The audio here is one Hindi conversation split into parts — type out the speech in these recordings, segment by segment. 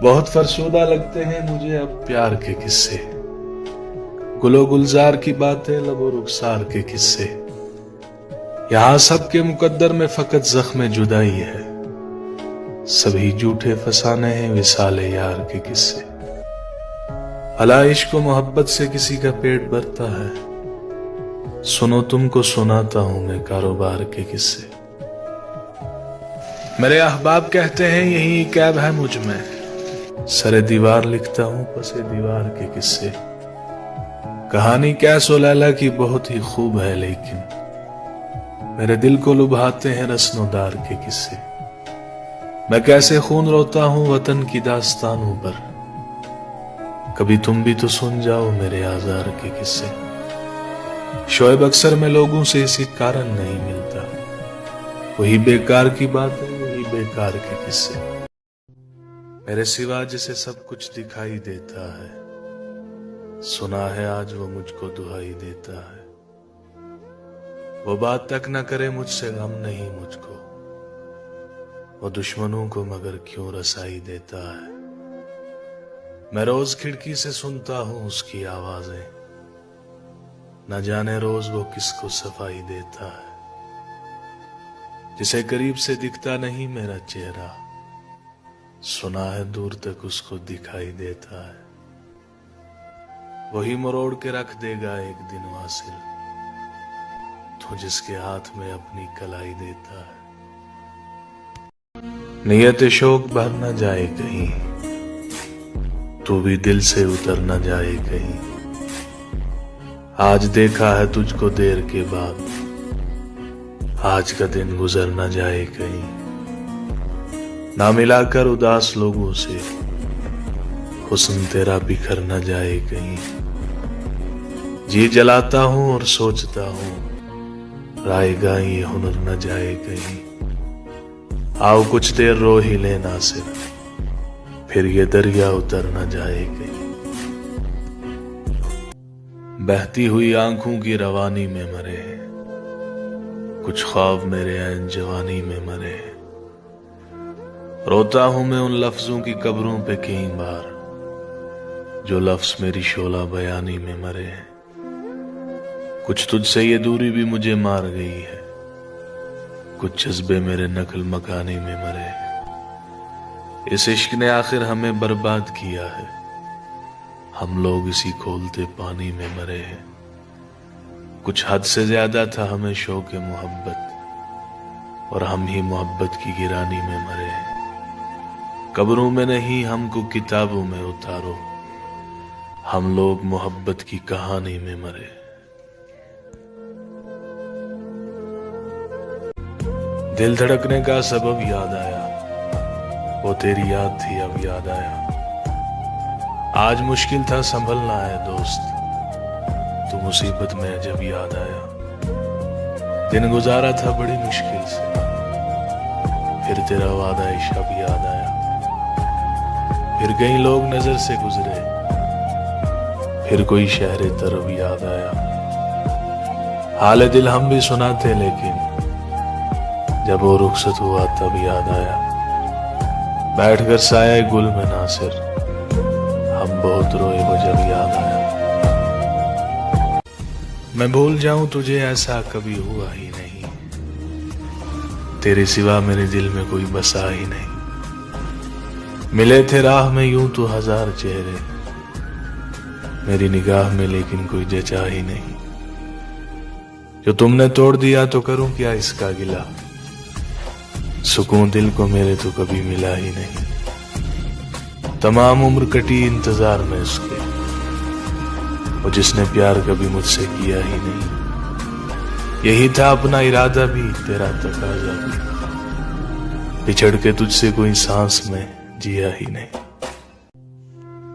बहुत फरसुदा लगते हैं मुझे अब प्यार के किस्से, गुलो गुलजार की बातें, लबो रुखसार के किस्से। यहां सबके मुकद्दर में फकत जख्म जुदाई है, सभी झूठे फसाने हैं विसाले यार के किस्से। भला इश्क मोहब्बत से किसी का पेट भरता है, सुनो तुमको सुनाता हूं मैं कारोबार के किस्से। मेरे अहबाब कहते हैं यही एक ऐब है मुझ में, सरे दीवार लिखता हूं पसे दीवार के किस्से। कहानी कैसो लैला की बहुत ही खूब है, लेकिन मेरे दिल को लुभाते हैं रस्नोदार के किस्से। मैं कैसे खून रोता हूं वतन की दास्तानों पर, कभी तुम भी तो सुन जाओ मेरे आजार के किस्से। शोएब अक्सर में लोगों से इसी कारण नहीं मिलता, वही बेकार की बात है, वही बेकार के किस्से। मेरे सिवा जिसे सब कुछ दिखाई देता है, सुना है आज वो मुझको दुहाई देता है। वो बात तक न करे मुझसे गम नहीं मुझको, वो दुश्मनों को मगर क्यों रसाई देता है। मैं रोज खिड़की से सुनता हूं उसकी आवाजें, न जाने रोज वो किसको सफाई देता है। जिसे करीब से दिखता नहीं मेरा चेहरा, सुना है दूर तक उसको दिखाई देता है। वही मरोड़ के रख देगा एक दिन वासिल, तो जिसके हाथ में अपनी कलाई देता है। नियत शौक भर न जाए कहीं, तू भी दिल से उतर न जाए कहीं। आज देखा है तुझको देर के बाद, आज का दिन गुजर न जाए कहीं। ना मिलाकर उदास लोगों से हुस्न तेरा बिखर न जाए कहीं। जी जलाता हूं और सोचता हूं, रायगा ये हुनर न जाए कहीं। आओ कुछ देर रो ही लेना सिर, फिर ये दरिया उतर न जाए कहीं। बहती हुई आंखों की रवानी में मरे हैं कुछ ख्वाब, मेरे ऐन जवानी में मरे हैं। रोता हूं मैं उन लफ्जों की कब्रों पे कई बार, जो लफ्ज मेरी शोला बयानी में मरे हैं। कुछ तुझसे ये दूरी भी मुझे मार गई है, कुछ जज्बे मेरे नकल मकानी में मरे हैं। इस इश्क ने आखिर हमें बर्बाद किया है, हम लोग इसी खोलते पानी में मरे हैं। कुछ हद से ज्यादा था हमें शौक मोहब्बत, और हम ही मोहब्बत की गिरानी में मरे हैं। कब्रों में नहीं हमको किताबों में उतारो, हम लोग मोहब्बत की कहानी में मरे। दिल धड़कने का सबब याद आया, वो तेरी याद थी अब याद आया। आज मुश्किल था संभलना है दोस्त, तू मुसीबत में जब याद आया। दिन गुजारा था बड़ी मुश्किल से, फिर तेरा वादा शब याद आया। फिर कई लोग नजर से गुजरे, फिर कोई शहर तरफ याद आया। हाल दिल हम भी सुनाते, लेकिन जब वो रुखसत हुआ तब याद आया। बैठकर साया गुल में नासिर, हम बहुत रोए वो जब याद आया। मैं भूल जाऊं तुझे ऐसा कभी हुआ ही नहीं, तेरे सिवा मेरे दिल में कोई बसा ही नहीं। मिले थे राह में यूं तो हजार चेहरे, मेरी निगाह में लेकिन कोई जचा ही नहीं। जो तुमने तोड़ दिया तो करूं क्या इसका गिला, सुकून दिल को मेरे तो कभी मिला ही नहीं। तमाम उम्र कटी इंतजार में उसके, वो जिसने प्यार कभी मुझसे किया ही नहीं। यही था अपना इरादा भी, तेरा तकाजा भी, बिछड़ के तुझसे कोई सांस में जिया ही नहीं।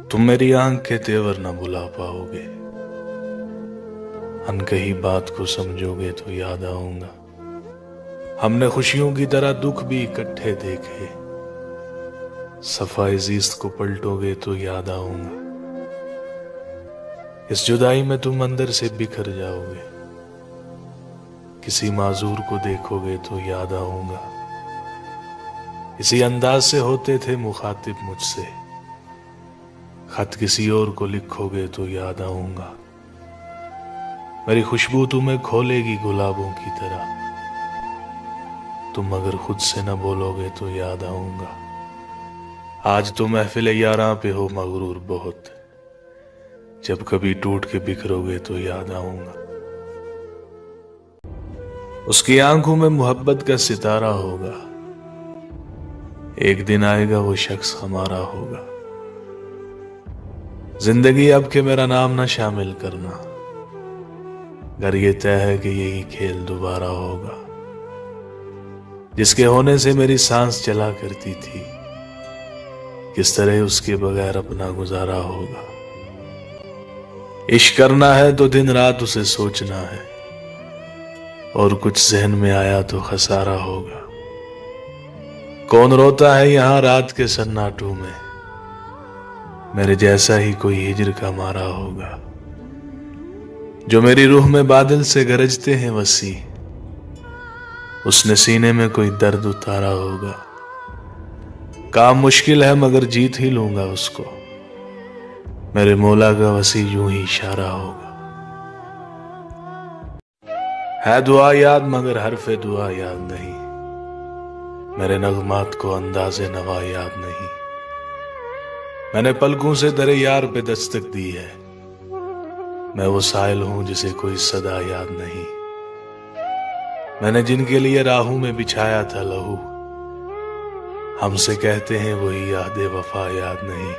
तुम मेरी आंख के तेवर न भुला पाओगे, अनकही बात को समझोगे तो याद आऊंगा। हमने खुशियों की तरह दुख भी इकट्ठे देखे, सफाई जीस्त को पलटोगे तो याद आऊंगा। इस जुदाई में तुम अंदर से बिखर जाओगे, किसी माजूर को देखोगे तो याद आऊंगा। इसी अंदाज से होते थे मुखातिब मुझसे, खत किसी और को लिखोगे तो याद आऊंगा। मेरी खुशबू तुम्हें खोलेगी गुलाबों की तरह। तुम अगर खुद से न बोलोगे तो याद आऊंगा। आज तो महफिल यारां पे हो मगरूर बहुत, जब कभी टूट के बिखरोगे तो याद आऊंगा। उसकी आंखों में मोहब्बत का सितारा होगा, एक दिन आएगा वो शख्स हमारा होगा। जिंदगी अब के मेरा नाम न शामिल करना, अगर ये तय है कि यही खेल दोबारा होगा। जिसके होने से मेरी सांस चला करती थी, किस तरह उसके बगैर अपना गुजारा होगा। इश्क करना है तो दिन रात उसे सोचना है, और कुछ जहन में आया तो खसारा होगा। कौन रोता है यहां रात के सन्नाटों में, मेरे जैसा ही कोई हिजर का मारा होगा। जो मेरी रूह में बादल से गरजते हैं वसी, उसने सीने में कोई दर्द उतारा होगा। काम मुश्किल है मगर जीत ही लूंगा उसको, मेरे मौला का वसी यूं ही इशारा होगा। है दुआ याद मगर हरफे दुआ याद नहीं, मेरे नगमात को अंदाज़े नवा याद नहीं। मैंने पलकों से दरे यार पे दस्तक दी है, मैं वो साहिल हूं जिसे कोई सदा याद नहीं। मैंने जिनके लिए राहों में बिछाया था लहू, हमसे कहते हैं वही याद वफा याद नहीं।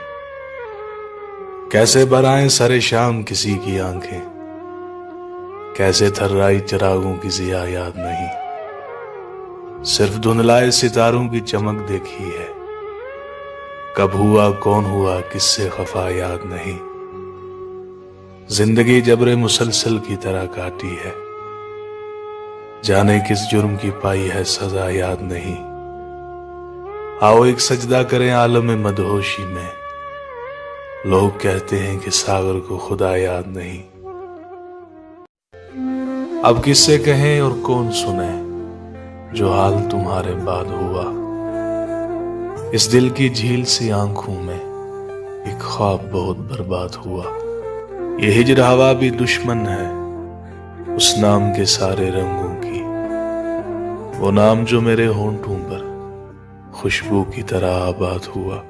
कैसे बराएं सरे शाम किसी की आंखें, कैसे थर्राई चिरागों की जिया याद नहीं। सिर्फ धुंधलाए सितारों की चमक देखी है, कब हुआ कौन हुआ किससे खफा याद नहीं। जिंदगी जबरे मुसलसल की तरह काटी है, जाने किस जुर्म की पाई है सजा याद नहीं। आओ एक सजदा करें आलम मदहोशी में, लोग कहते हैं कि सागर को खुदा याद नहीं। अब किससे कहें और कौन सुने, जो हाल तुम्हारे बाद हुआ। इस दिल की झील सी आंखों में एक ख्वाब बहुत बर्बाद हुआ। ये हिजर हवा भी दुश्मन है उस नाम के सारे रंगों की, वो नाम जो मेरे होंठों पर खुशबू की तरह आबाद हुआ।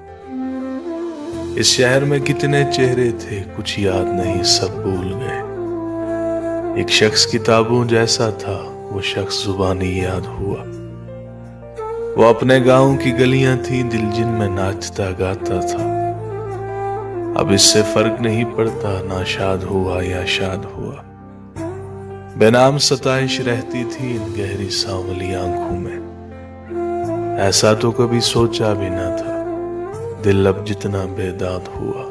इस शहर में कितने चेहरे थे कुछ याद नहीं, सब भूल गए। एक शख्स किताबों जैसा था, वो शख्स जुबानी याद हुआ। वो अपने गांव की गलियां थी दिल जिनमें नाचता गाता था। अब इससे फर्क नहीं पड़ता ना शाद हुआ या शाद हुआ। बेनाम सताइश रहती थी इन गहरी सांवली आंखों में, ऐसा तो कभी सोचा भी ना था, दिल अब जितना बेदाद हुआ।